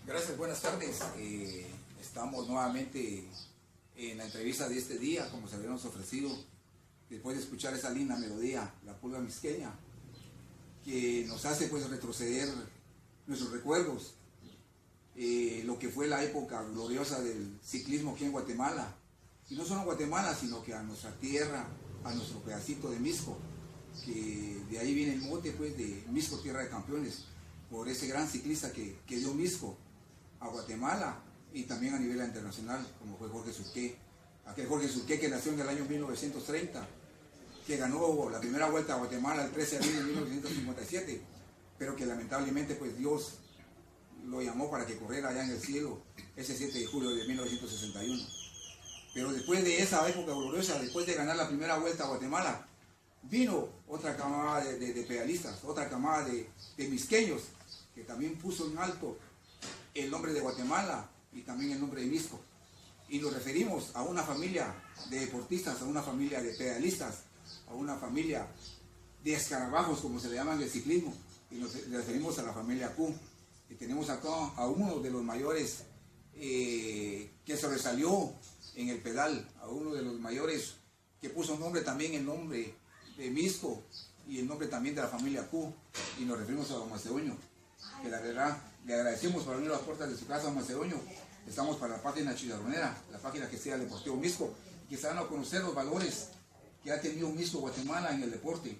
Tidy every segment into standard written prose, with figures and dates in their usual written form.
Gracias, buenas tardes. Estamos nuevamente en la entrevista de este día, como se habíamos ofrecido, después de escuchar esa linda melodía, La Pulga Misqueña, que nos hace pues retroceder nuestros recuerdos, lo que fue la época gloriosa del ciclismo aquí en Guatemala, y no solo en Guatemala, sino que a nuestra tierra, a nuestro pedacito de Misco, que de ahí viene el mote pues de Misco, tierra de campeones, por ese gran ciclista que dio Misco a Guatemala y también a nivel internacional, como fue Jorge Surqué. Aquel Jorge Surqué que nació en el año 1930, que ganó la primera vuelta a Guatemala el 13 de abril de 1957, pero que lamentablemente pues Dios lo llamó para que corriera allá en el cielo ese 7 de julio de 1961. Pero después de esa época gloriosa, después de ganar la primera vuelta a Guatemala, vino otra camada de pedalistas, otra camada de misqueños, que también puso en alto el nombre de Guatemala y también el nombre de Misco. Y nos referimos a una familia de deportistas, a una familia de pedalistas, a una familia de escarabajos, como se le llama en el ciclismo, y nos referimos a la familia Q. Y tenemos acá a uno de los mayores que sobresalió en el pedal, a uno de los mayores que puso nombre también, el nombre de Misco y el nombre también de la familia Q, y nos referimos a don Macedonio, que la verdad le agradecemos por abrir las puertas de su casa, don Macedonio. Estamos para la página chicharronera, la página que sea el Deportivo Misco, que se dan a conocer los valores que ha tenido Misco Guatemala en el deporte,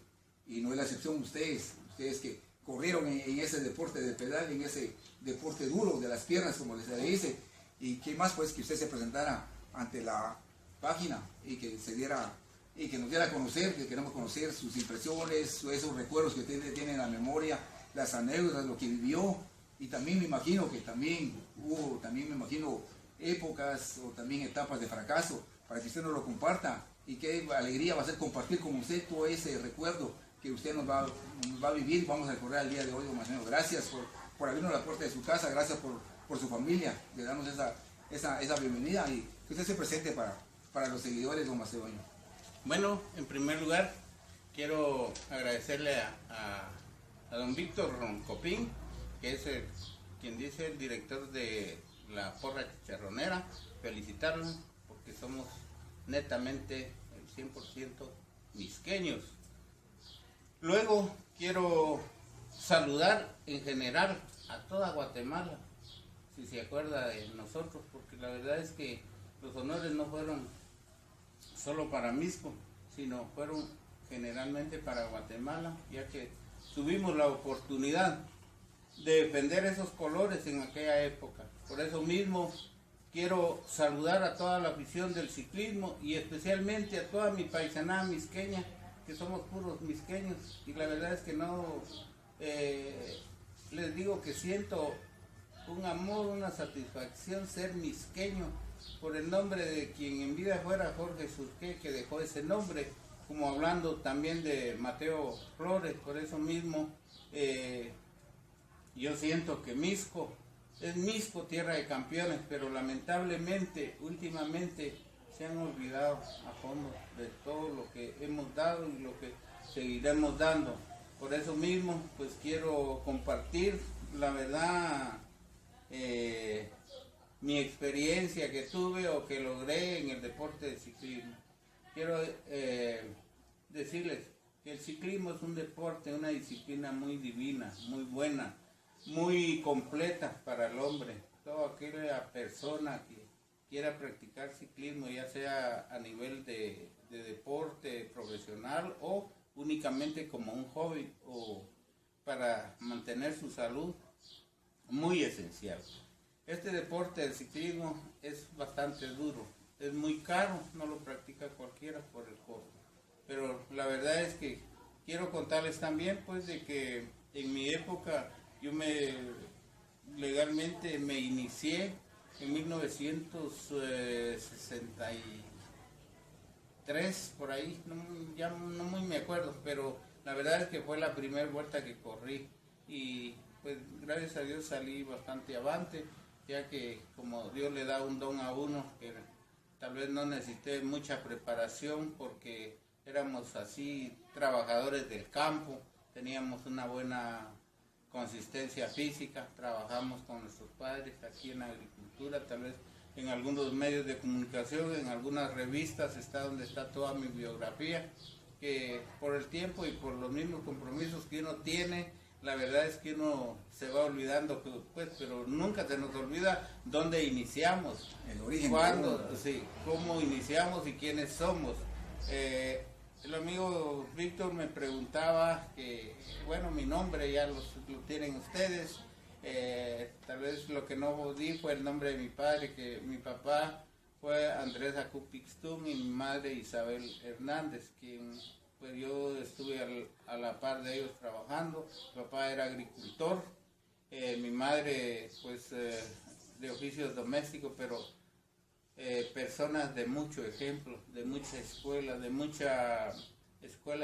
y no es la excepción ustedes que corrieron en ese deporte de pedal, en ese deporte duro de las piernas, como se le dice, y qué más pues que usted se presentara ante la página y que se diera y que nos diera a conocer, que queremos conocer sus impresiones, esos recuerdos que usted tiene en la memoria, las anécdotas, lo que vivió, y también me imagino que también hubo, me imagino, épocas o también etapas de fracaso, para que usted nos lo comparta, y qué alegría va a ser compartir con usted todo ese recuerdo que usted nos va a vivir, vamos a recordar el día de hoy, don Macedonio. Gracias por abrirnos la puerta de su casa, gracias por su familia, de darnos esa bienvenida, y que usted se presente para los seguidores, don Macedonio. Bueno, en primer lugar, quiero agradecerle a don Víctor Roncopín, que es quien dice el director de la Porra Chicharronera, felicitarlo porque somos netamente el 100% misqueños. Luego quiero saludar en general a toda Guatemala, si se acuerda de nosotros, porque la verdad es que los honores no fueron solo para Misco, sino fueron generalmente para Guatemala, ya que tuvimos la oportunidad de defender esos colores en aquella época. Por eso mismo quiero saludar a toda la afición del ciclismo y especialmente a toda mi paisanada misqueña, que somos puros misqueños, y la verdad es que no les digo que siento un amor, una satisfacción ser misqueño por el nombre de quien en vida fuera Jorge Surqué, que dejó ese nombre, como hablando también de Mateo Flores. Por eso mismo yo siento que Misco es Misco, tierra de campeones, pero lamentablemente últimamente se han olvidado a fondo de todo lo que hemos dado y lo que seguiremos dando. Por eso mismo pues quiero compartir la verdad, mi experiencia que tuve o que logré en el deporte de ciclismo. Quiero decirles que el ciclismo es un deporte, una disciplina muy divina, muy buena, muy completa para el hombre. Toda aquella persona que quiera practicar ciclismo, ya sea a nivel de deporte profesional o únicamente como un hobby o para mantener su salud, muy esencial. Este deporte del ciclismo es bastante duro, es muy caro, no lo practica cualquiera por el costo. Pero la verdad es que quiero contarles también pues de que en mi época yo legalmente me inicié en 1963, por ahí, ya no muy me acuerdo, pero la verdad es que fue la primera vuelta que corrí y pues gracias a Dios salí bastante avante, ya que como Dios le da un don a uno, que tal vez no necesité mucha preparación porque éramos así trabajadores del campo, teníamos una buena consistencia física, trabajamos con nuestros padres aquí en la agricultura, tal vez en algunos medios de comunicación, en algunas revistas está donde está toda mi biografía, que por el tiempo y por los mismos compromisos que uno tiene, la verdad es que uno se va olvidando, pues, pero nunca se nos olvida dónde iniciamos, el origen, cuándo, sí, cómo iniciamos y quiénes somos. El amigo Víctor me preguntaba que, bueno, mi nombre ya lo tienen ustedes, tal vez lo que no di fue el nombre de mi padre, que mi papá fue Andrés Acupixtum y mi madre Isabel Hernández, quien pues yo estuve a la par de ellos trabajando. Mi papá era agricultor, mi madre pues de oficios domésticos, pero personas de mucho ejemplo, de mucha escuela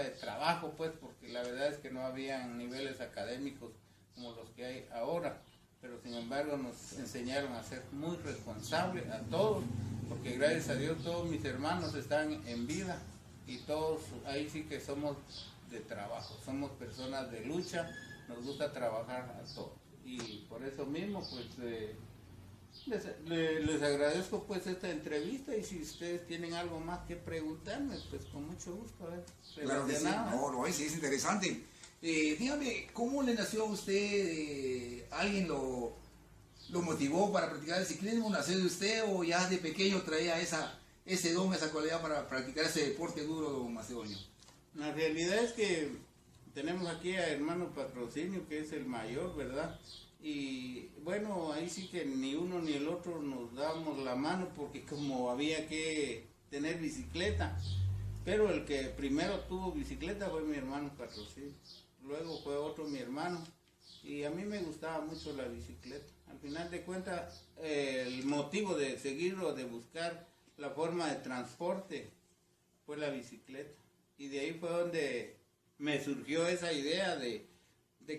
de trabajo, pues, porque la verdad es que no habían niveles académicos como los que hay ahora, pero sin embargo nos enseñaron a ser muy responsables a todos, porque gracias a Dios todos mis hermanos están en vida y todos ahí sí que somos de trabajo, somos personas de lucha, nos gusta trabajar a todos y por eso mismo pues les agradezco pues esta entrevista y si ustedes tienen algo más que preguntarme, pues con mucho gusto. Claro que sí, sí, es interesante. Dígame, ¿cómo le nació a usted? ¿Alguien lo motivó para practicar el ciclismo? ¿Nació de usted o ya de pequeño traía ese don, esa cualidad para practicar ese deporte duro, don Macedonio? La realidad es que tenemos aquí a hermano Patrocinio, que es el mayor, ¿verdad? Y bueno, ahí sí que ni uno ni el otro nos damos la mano porque como había que tener bicicleta, pero el que primero tuvo bicicleta fue mi hermano Patrocinio, luego fue otro mi hermano y a mí me gustaba mucho la bicicleta. Al final de cuentas, el motivo de seguir o de buscar la forma de transporte fue la bicicleta y de ahí fue donde me surgió esa idea de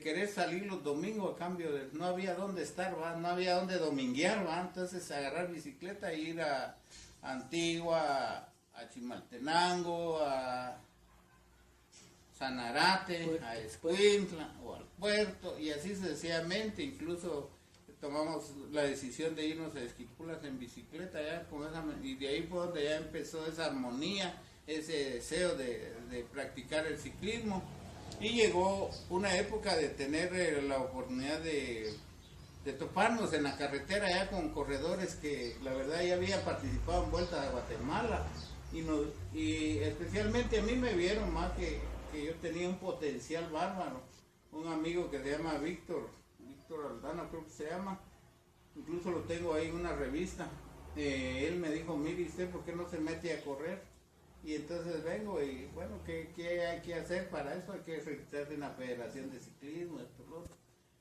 querer salir los domingos a cambio de... No había dónde estar, ¿va? No había dónde dominguear, ¿va? Entonces agarrar bicicleta e ir a Antigua, a Chimaltenango, a Sanarate, a Escuintla o al puerto y así sucesivamente. Incluso tomamos la decisión de irnos a Esquipulas en bicicleta ya, y de ahí fue donde ya empezó esa armonía, ese deseo de practicar el ciclismo. Y llegó una época de tener la oportunidad de toparnos en la carretera ya con corredores que la verdad ya habían participado en Vuelta a Guatemala y especialmente a mí me vieron más que yo tenía un potencial bárbaro. Un amigo que se llama Víctor Aldana creo que se llama, incluso lo tengo ahí en una revista, él me dijo, mire usted, ¿por qué no se mete a correr? Y entonces vengo y bueno, ¿qué hay que hacer para eso? Hay que registrarse en la Federación de Ciclismo, esto, lo otro.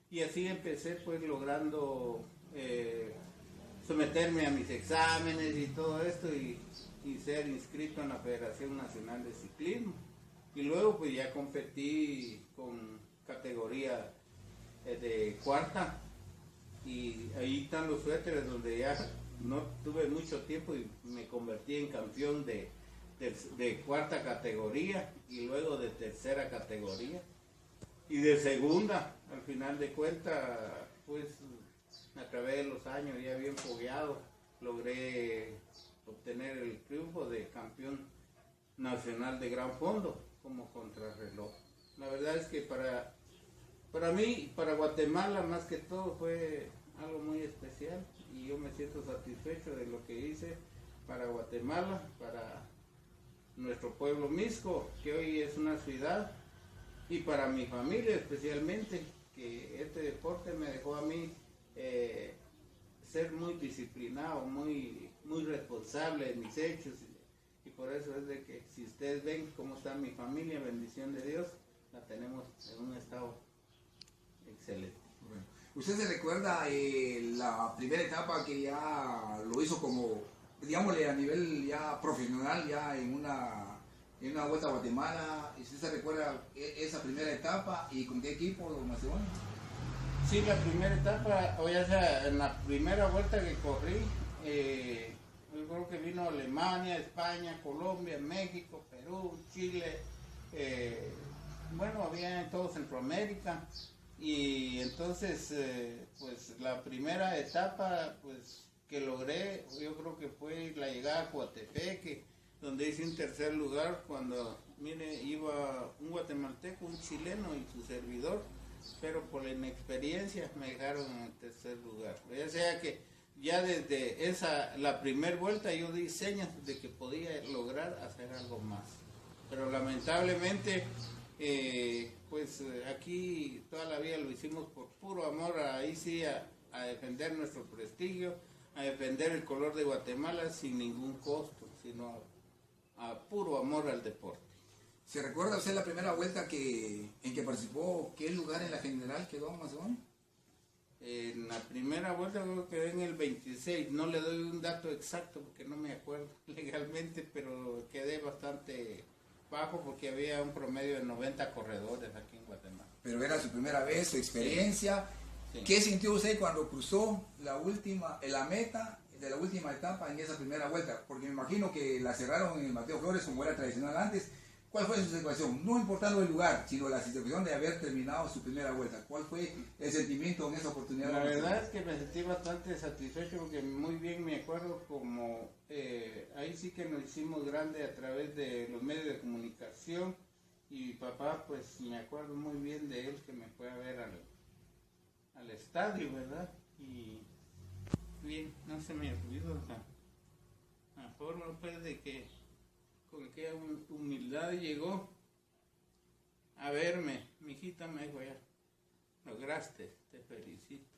Y así empecé pues logrando someterme a mis exámenes y todo esto y ser inscrito en la Federación Nacional de Ciclismo. Y luego pues ya competí con categoría de cuarta y ahí están los suéteres donde ya no tuve mucho tiempo y me convertí en campeón de cuarta categoría y luego de tercera categoría y de segunda. Al final de cuentas pues a través de los años ya bien fogueado logré obtener el triunfo de campeón nacional de gran fondo como contrarreloj. La verdad es que para mí, para Guatemala más que todo fue algo muy especial y yo me siento satisfecho de lo que hice para Guatemala, para nuestro pueblo Mixco, que hoy es una ciudad, y para mi familia especialmente, que este deporte me dejó a mí ser muy disciplinado, muy responsable de mis hechos, y por eso es de que si ustedes ven cómo está mi familia, bendición de Dios, la tenemos en un estado excelente. Bueno, ¿Usted se recuerda la primera etapa que ya lo hizo como, digámosle, a nivel ya profesional, ya en una Vuelta a Guatemala? ¿Usted se recuerda esa primera etapa y con qué equipo, don Macedonio? Sí, la primera etapa, o ya sea, en la primera vuelta que corrí, yo creo que vino Alemania, España, Colombia, México, Perú, Chile, bueno, había en todo Centroamérica. Y entonces, pues la primera etapa pues que logré, yo creo que fue la llegada a Coatepeque, donde hice un tercer lugar cuando, mire, iba un guatemalteco, un chileno y su servidor, pero por la inexperiencia me dejaron en el tercer lugar. O sea que ya desde la primera vuelta yo di señas de que podía lograr hacer algo más. Pero lamentablemente, aquí toda la vida lo hicimos por puro amor, ahí sí, a defender nuestro prestigio, a defender el color de Guatemala sin ningún costo, sino a puro amor al deporte. ¿Se recuerda usted la primera vuelta en que participó? ¿Qué lugar en la general quedó, Macedonio? En la primera vuelta creo que quedé en el 26, no le doy un dato exacto porque no me acuerdo legalmente, pero quedé bastante bajo porque había un promedio de 90 corredores aquí en Guatemala. Pero era su primera vez, su experiencia. Sí. ¿Qué sintió usted cuando cruzó la meta de la última etapa en esa primera vuelta? Porque me imagino que la cerraron en el Mateo Flores como era tradicional antes. ¿Cuál fue su situación? No importando el lugar, sino la situación de haber terminado su primera vuelta. ¿Cuál fue el sentimiento en esa oportunidad? La verdad es que me sentí bastante satisfecho porque muy bien me acuerdo como ahí sí que nos hicimos grande a través de los medios de comunicación y papá pues me acuerdo muy bien de él que me fue a ver al estadio, ¿verdad? Y bien, no se me olvidó la forma pues de que con qué humildad llegó a verme. Mi hijita me dijo, ya, lograste, te felicito.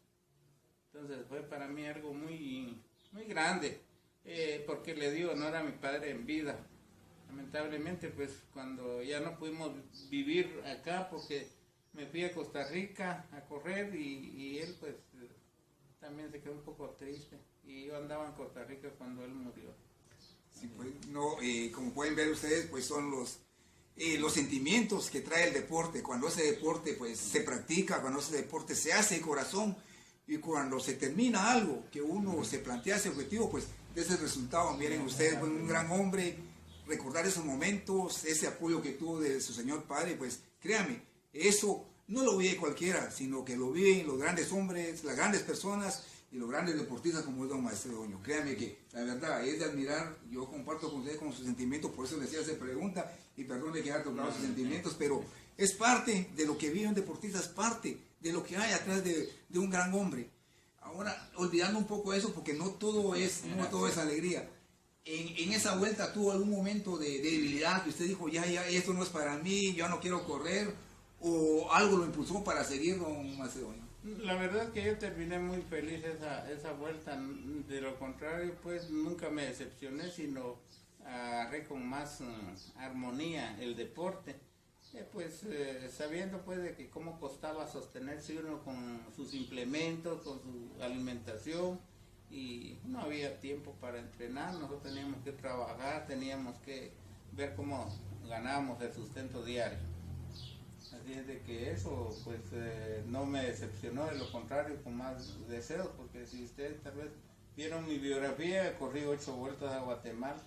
Entonces fue para mí algo muy, muy grande, porque le dio honor a mi padre en vida. Lamentablemente, pues cuando ya no pudimos vivir acá, porque me fui a Costa Rica a correr y él pues también se quedó un poco triste. Y yo andaba en Costa Rica cuando él murió. Sí, pues, no, como pueden ver ustedes, pues son los sentimientos que trae el deporte. Cuando ese deporte pues se practica, cuando ese deporte se hace de corazón y cuando se termina algo que uno se plantea ese objetivo, pues de ese resultado. Miren ustedes, pues, un gran hombre, recordar esos momentos, ese apoyo que tuvo de su señor padre, pues créame, eso no lo vive cualquiera, sino que lo viven los grandes hombres, las grandes personas y los grandes deportistas como es don Macedonio. Créanme que la verdad es de admirar. Yo comparto con ustedes con sus sentimientos, por eso les hacía esa pregunta y perdón de que haya tocado sus sentimientos, pero es parte de lo que vive un deportista, es parte de lo que hay atrás de un gran hombre. Ahora, olvidando un poco eso, porque no todo es alegría. En esa vuelta tuvo algún momento de debilidad que usted dijo, ya, esto no es para mí, yo no quiero correr, o algo lo impulsó para seguir, don Macedonio. La verdad es que yo terminé muy feliz esa vuelta, de lo contrario pues nunca me decepcioné, sino agarré con más armonía el deporte, sabiendo pues de que cómo costaba sostenerse uno con sus implementos, con su alimentación y no había tiempo para entrenar, nosotros teníamos que trabajar, teníamos que ver cómo ganábamos el sustento diario. Así es de que eso pues no me decepcionó, de lo contrario con más deseos, porque si ustedes tal vez vieron mi biografía, corrí 8 vueltas a Guatemala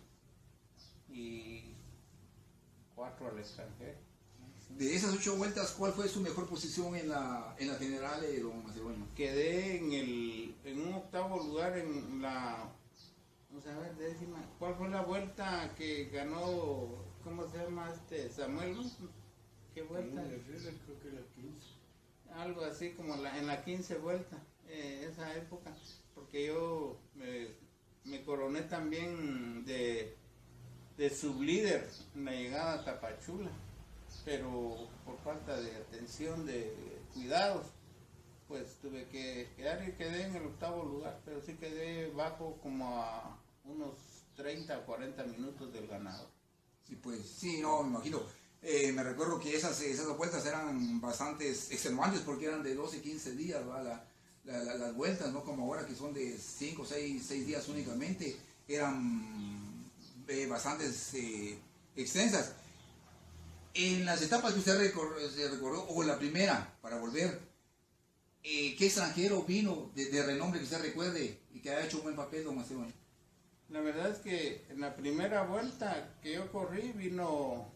y 4 al extranjero. De esas 8 vueltas, ¿cuál fue su mejor posición en la general, don Macedonio? Quedé en un 8º lugar en la, vamos a ver, décima. ¿Cuál fue la vuelta que ganó, cómo se llama Samuel? ¿Qué vuelta? Creo que la 15. Algo así como en la 15 vuelta, esa época, porque yo me coroné también de sublíder en la llegada a Tapachula, pero por falta de atención, de cuidados, pues tuve que quedar y quedé en el 8º lugar, pero sí quedé bajo como a unos 30 o 40 minutos del ganador. Sí, pues, sí, no, me imagino. Me recuerdo que esas vueltas eran bastante extenuantes porque eran de 12, 15 días, ¿va? las vueltas, no como ahora que son de 5 o 6 días únicamente, eran bastantes extensas. En las etapas que usted se recordó, o la primera, para volver, ¿qué extranjero vino de renombre que usted recuerde y que haya hecho un buen papel, don Macedonio? La verdad es que en la primera vuelta que yo corrí vino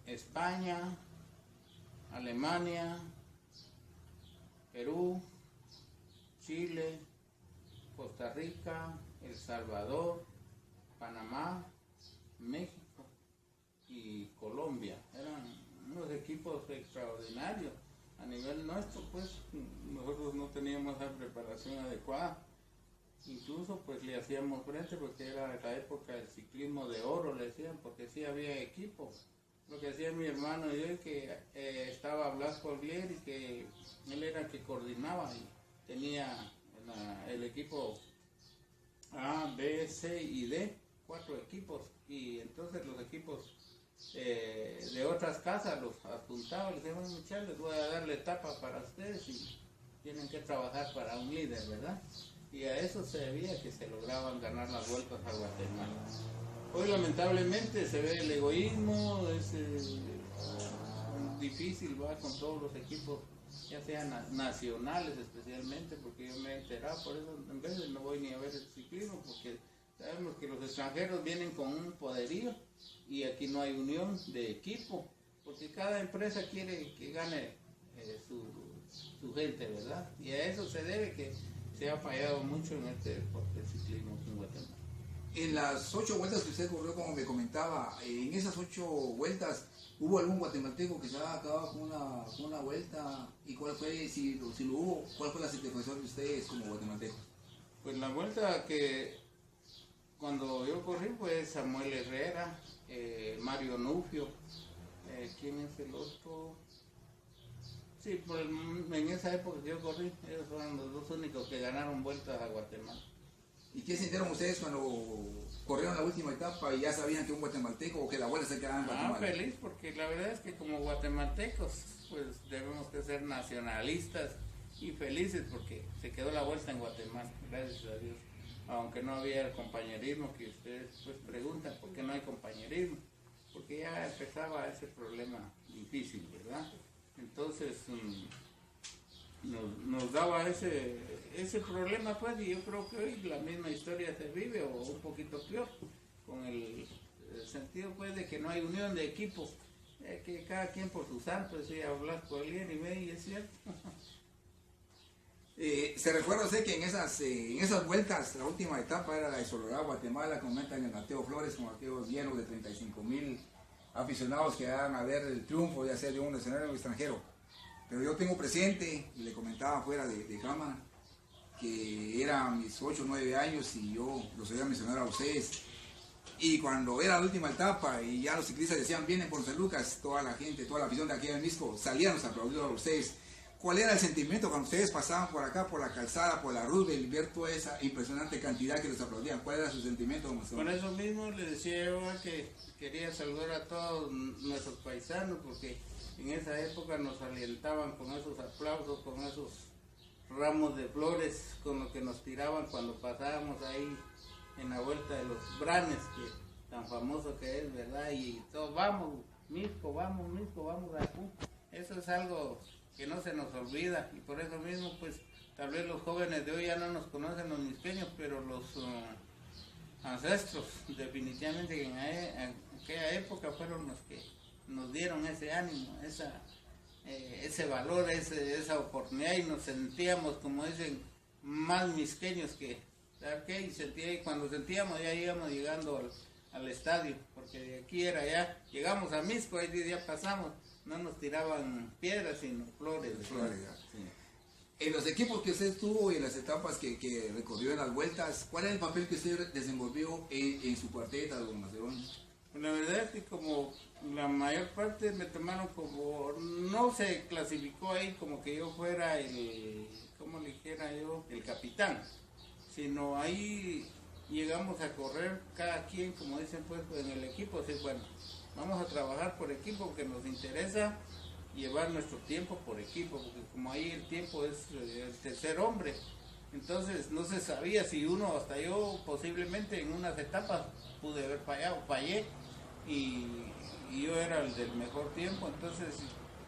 España, Alemania, Perú, Chile, Costa Rica, El Salvador, Panamá, México y Colombia. Eran unos equipos extraordinarios. A nivel nuestro, pues, nosotros no teníamos la preparación adecuada. Incluso, pues, le hacíamos frente porque era la época del ciclismo de oro, le decían, porque sí había equipos. Lo que hacía mi hermano y yo, que estaba Blas Collier y que él era el que coordinaba y tenía el equipo A, B, C y D, 4 equipos, y entonces los equipos de otras casas los apuntaba y les decía, bueno, muchachos, les voy a dar la etapa para ustedes y tienen que trabajar para un líder, ¿verdad? Y a eso se debía que se lograban ganar las vueltas a Guatemala. Hoy lamentablemente se ve el egoísmo, es difícil, va, con todos los equipos, ya sean nacionales especialmente, porque yo me he enterado, por eso en veces no voy ni a ver el ciclismo, porque sabemos que los extranjeros vienen con un poderío y aquí no hay unión de equipo, porque cada empresa quiere que gane su gente, ¿verdad? Y a eso se debe que se ha fallado mucho en este deporte de ciclismo en Guatemala. En las 8 vueltas que usted corrió, como me comentaba, en esas 8 vueltas, ¿hubo algún guatemalteco que se haya acabado con una vuelta? ¿Y cuál fue, si lo hubo, cuál fue la satisfacción de ustedes como guatemaltecos? Pues la vuelta que cuando yo corrí fue Samuel Herrera, Mario Nufio, ¿quién es el otro? Sí, en esa época que yo corrí, ellos fueron los dos únicos que ganaron vueltas a Guatemala. ¿Y qué sintieron ustedes cuando corrieron la última etapa y ya sabían que un guatemalteco o que la vuelta se quedaba en Guatemala? Feliz, porque la verdad es que como guatemaltecos pues debemos que ser nacionalistas y felices porque se quedó la vuelta en Guatemala, gracias a Dios. Aunque no había el compañerismo que ustedes pues preguntan, ¿por qué no hay compañerismo? Porque ya empezaba ese problema difícil, ¿verdad? Entonces nos daba ese problema, pues, y yo creo que hoy la misma historia se vive, o un poquito peor, con el sentido, pues, de que no hay unión de equipo, que cada quien por su santo, decía Blas Collier, y es cierto. ¿Se recuerda usted que en esas vueltas, la última etapa era la de Soledad, Guatemala, comentan el Mateo Flores, con aquellos llenos de 35,000 aficionados que van a ver el triunfo, ya sea de un nacional o extranjero? Pero yo tengo presente, y le comentaba fuera de cámara, que eran mis 8 o 9 años y yo los oía mencionar a ustedes. Y cuando era la última etapa y ya los ciclistas decían, vienen por San Lucas, toda la gente, toda la afición de aquí en Misco, salían los aplaudidos a ustedes. ¿Cuál era el sentimiento cuando ustedes pasaban por acá, por la calzada, por la Roosevelt, ver toda esa impresionante cantidad que los aplaudían? ¿Cuál era su sentimiento? Por eso mismo le decía yo que quería saludar a todos nuestros paisanos, porque en esa época nos alentaban con esos aplausos, con esos ramos de flores, con lo que nos tiraban cuando pasábamos ahí en la vuelta de los Branes, que tan famoso que es, ¿verdad? Y todos, vamos, Misco, vamos a Q. Eso es algo que no se nos olvida, y por eso mismo, pues, tal vez los jóvenes de hoy ya no nos conocen los misqueños, pero los ancestros, definitivamente en aquella época fueron los que nos dieron ese ánimo, ese valor, esa oportunidad, y nos sentíamos, como dicen, más misqueños que, ¿sabes qué? Y cuando sentíamos ya íbamos llegando al estadio, porque de aquí era ya, llegamos a Misco, ahí ya pasamos, no nos tiraban piedras sino flores. Sí. En los equipos que usted estuvo y en las etapas que recorrió en las vueltas, ¿cuál era el papel que usted desenvolvió en su cuarteta, don Macedonio? La verdad es que como la mayor parte me tomaron como, no se clasificó ahí como que yo fuera ¿cómo le dijera yo? El capitán, sino ahí llegamos a correr cada quien, como dicen, pues en el equipo, así, bueno, vamos a trabajar por equipo que nos interesa llevar nuestro tiempo por equipo, porque como ahí el tiempo es el tercer hombre, entonces no se sabía si uno, hasta yo posiblemente en unas etapas pude haber fallado, fallé y yo era el del mejor tiempo, entonces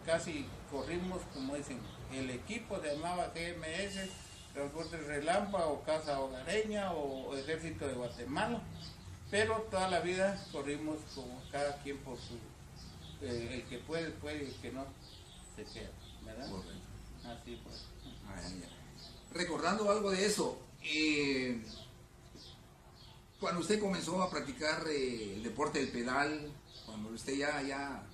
casi corrimos, como dicen, el equipo se llamaba GMS, Transportes Relámpago, Casa Hogareña o Ejército de Guatemala, pero toda la vida corrimos como cada quien por su, el que puede, puede, y el que no, se queda, ¿verdad? Correcto. Así pues. Recordando algo de eso, cuando usted comenzó a practicar el deporte del pedal, cuando usted ya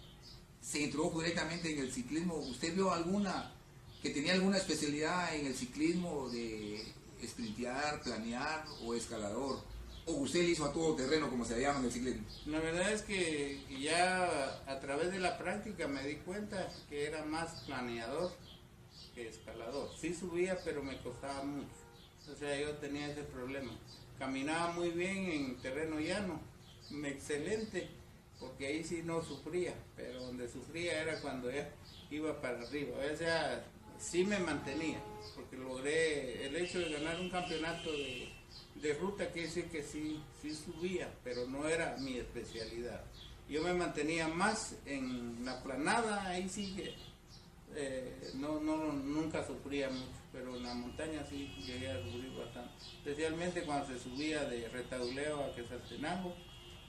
se introdujo directamente en el ciclismo, ¿usted vio alguna que tenía alguna especialidad en el ciclismo de sprintear, planear o escalador? ¿O usted le hizo a todo terreno, como se llama en el ciclismo? La verdad es que ya a través de la práctica me di cuenta que era más planeador que escalador. Sí subía, pero me costaba mucho. O sea, yo tenía ese problema. Caminaba muy bien en terreno llano, excelente, porque ahí sí no sufría, pero donde sufría era cuando ya iba para arriba. O sea, sí me mantenía, porque logré el hecho de ganar un campeonato de ruta, quiere decir que sí subía, pero no era mi especialidad. Yo me mantenía más en la planada, ahí sí que nunca sufría mucho, pero en la montaña sí llegué a sufrir bastante, especialmente cuando se subía de Retauleo a Quetzaltenango,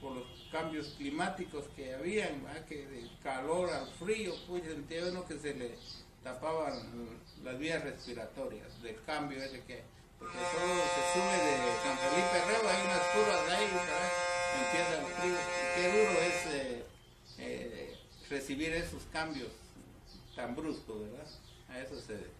por los cambios climáticos que habían, ¿verdad? Que del calor al frío, pues sentía uno que se le tapaban las vías respiratorias, del cambio ese que, porque todo se sube de San Felipe Reo, hay unas curvas de ahí, empieza el frío, y qué duro es recibir esos cambios tan bruscos, ¿verdad? A eso se debe.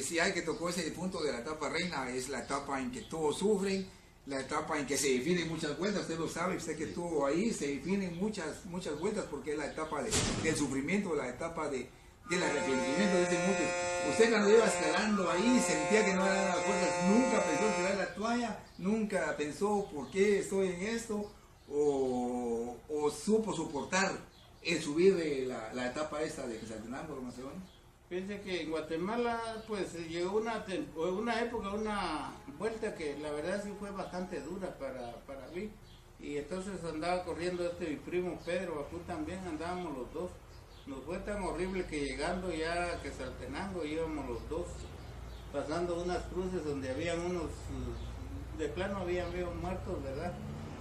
Si hay que tocó ese punto de la etapa reina, es la etapa en que todos sufren, la etapa en que se definen muchas vueltas, usted lo sabe, usted que estuvo ahí, se definen muchas vueltas porque es la etapa del sufrimiento, la etapa del arrepentimiento, dicen muchos. Usted cuando iba escalando ahí sentía que no eran las fuerzas, nunca pensó en tirar la toalla, nunca pensó por qué estoy en esto, o supo soportar el subir de la etapa esta de Quetzaltenango, ¿no, Macedonio? Fíjense que en Guatemala pues llegó una época, una vuelta que la verdad sí fue bastante dura para mí, y entonces andaba corriendo mi primo Pedro Bakú, también andábamos los dos. Nos fue tan horrible que llegando ya a Quetzaltenango íbamos los dos pasando unas cruces donde habían unos, de plano habían muertos, ¿verdad?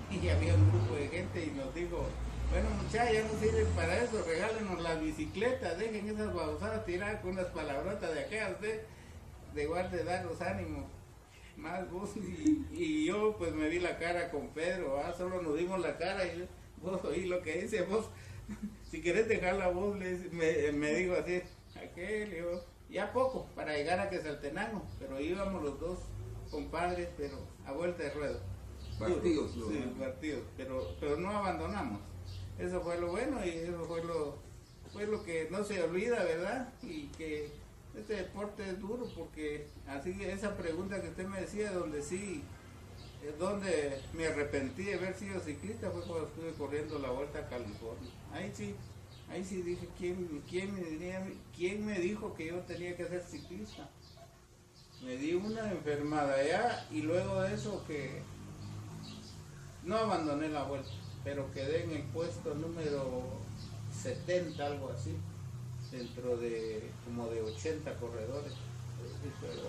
Y había un grupo de gente y nos dijo: bueno, muchachos, ya no sirven para eso, regálenos las bicicletas, dejen esas babosadas tiradas con unas palabrotas de acá, usted, de igual de darnos ánimo, más vos. Y yo pues me vi la cara con Pedro, solo nos dimos la cara y vos oí lo que dice, vos, si querés dejar la voz, me dijo así, aquel, yo, ya poco, para llegar a Quetzaltenango, pero íbamos los dos compadres, pero a vuelta de ruedo. Partidos. Sí, partidos, pero no abandonamos. Eso fue lo bueno y eso fue lo que no se olvida, ¿verdad? Y que este deporte es duro porque así esa pregunta que usted me decía, donde sí, donde me arrepentí de haber sido ciclista fue cuando estuve corriendo la Vuelta a California. Ahí sí dije, ¿quién me dijo que yo tenía que ser ciclista? Me di una enfermada allá y luego de eso que no abandoné la vuelta, pero quedé en el puesto número 70, algo así, dentro de como de 80 corredores.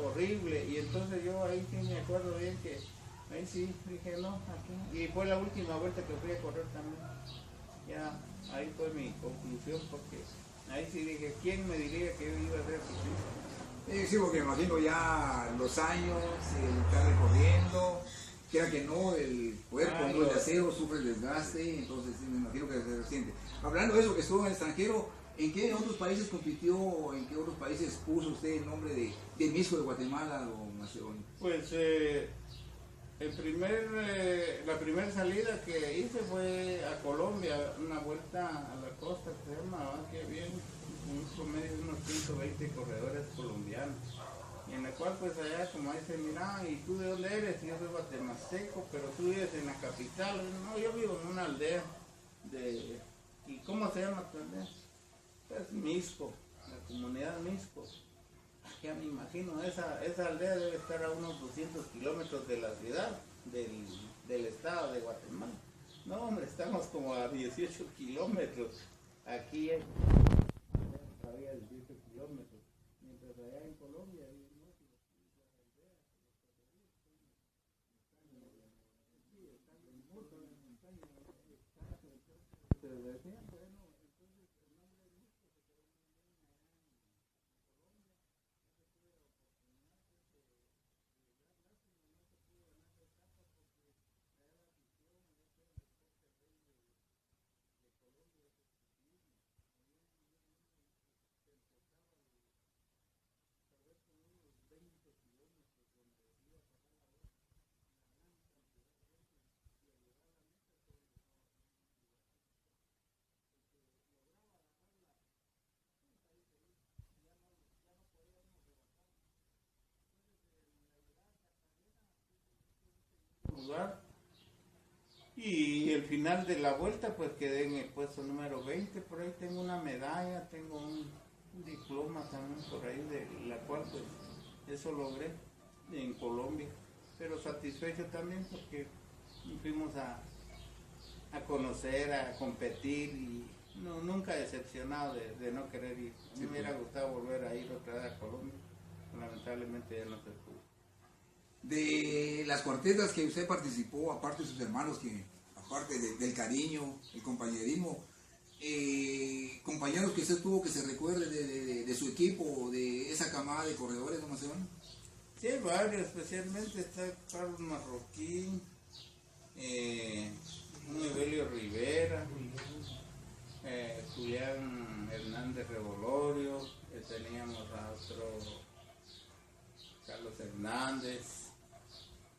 Horrible, y entonces yo ahí sí me acuerdo bien que ahí sí dije no, aquí, y fue la última vuelta que fui a correr también. Ya ahí fue mi conclusión, porque ahí sí dije, ¿quién me diría que yo iba a ser ciclista? Sí, porque me imagino ya los años, el estar recorriendo, quiera que no, el cuerpo, no, el de acero sufre el desgaste, entonces sí, me imagino que se resiente. Hablando de eso, que estuvo en el extranjero, ¿en qué otros países compitió, en qué otros países puso usted el nombre de Misco de Guatemala o Macedonio? Pues la primera salida que hice fue a Colombia, una vuelta a la costa que se llama, que bien, un promedio de unos 120 corredores colombianos, y en la cual pues allá como dicen, mira, ¿y tú de dónde eres? Yo soy guatemalteco, pero tú vives en la capital. No, yo vivo en una aldea ¿y cómo se llama tu aldea? pues Misco, la comunidad Misco. Ya me imagino, esa aldea debe estar a unos 200 kilómetros de la ciudad, del estado de Guatemala. No, hombre, estamos como a 18 kilómetros. Aquí hay todavía 18 kilómetros, mientras allá en Colombia hay lugar. Y el final de la vuelta pues quedé en el puesto número 20, por ahí tengo una medalla, tengo un diploma también por ahí, de la cual pues eso logré en Colombia, pero satisfecho también porque fuimos a conocer, a competir y nunca decepcionado de no querer ir. Sí, me hubiera gustado volver a ir otra vez a Colombia, lamentablemente ya no se pudo. De las cuartetas que usted participó, aparte de sus hermanos, que aparte del cariño, el compañerismo, compañeros que usted tuvo que se recuerde de su equipo, de esa camada de corredores, ¿no, Macedonio? Sí, varios, especialmente está Carlos Marroquín, un Evelio Rivera, Julián Hernández Revolorio, teníamos a otro Carlos Hernández,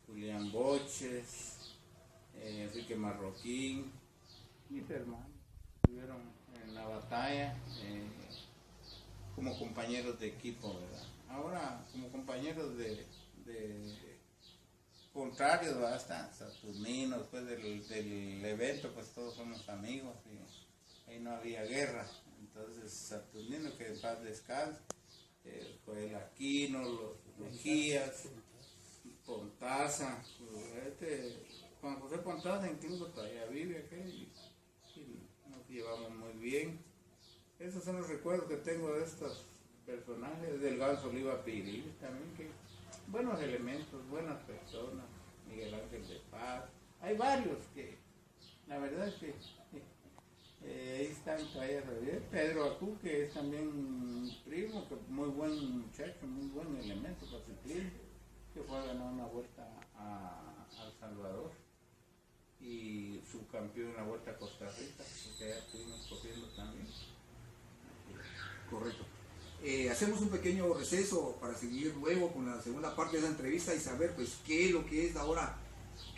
Julián Boches, Enrique Marroquín, mis hermanos estuvieron en la batalla como compañeros de equipo, ¿verdad? Ahora como compañeros de contrarios, ¿verdad? Hasta Saturnino, después del evento pues todos somos amigos y ahí no había guerra. Entonces Saturnino, que en paz descanse, fue el Aquino, los Mejías, Pontaza, Juan José Pontaza incluso todavía vive aquí y nos llevamos muy bien. Esos son los recuerdos que tengo de estos personajes, del Ganso Oliva Piril también, que buenos elementos, buenas personas, Miguel Ángel de Paz, hay varios que la verdad es que ahí están todavía bien. Pedro Acú, que es también un primo, que muy buen muchacho, muy buen elemento para ciclismo, que fue a ganar una vuelta a El Salvador y subcampeón en la vuelta a Costa Rica, porque ya estuvimos corriendo también. Correcto. Hacemos un pequeño receso para seguir luego con la segunda parte de esa entrevista y saber pues qué es lo que es ahora,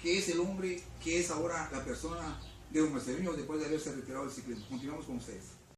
qué es el hombre, qué es ahora la persona de Don Macedonio después de haberse retirado del ciclismo. Continuamos con ustedes.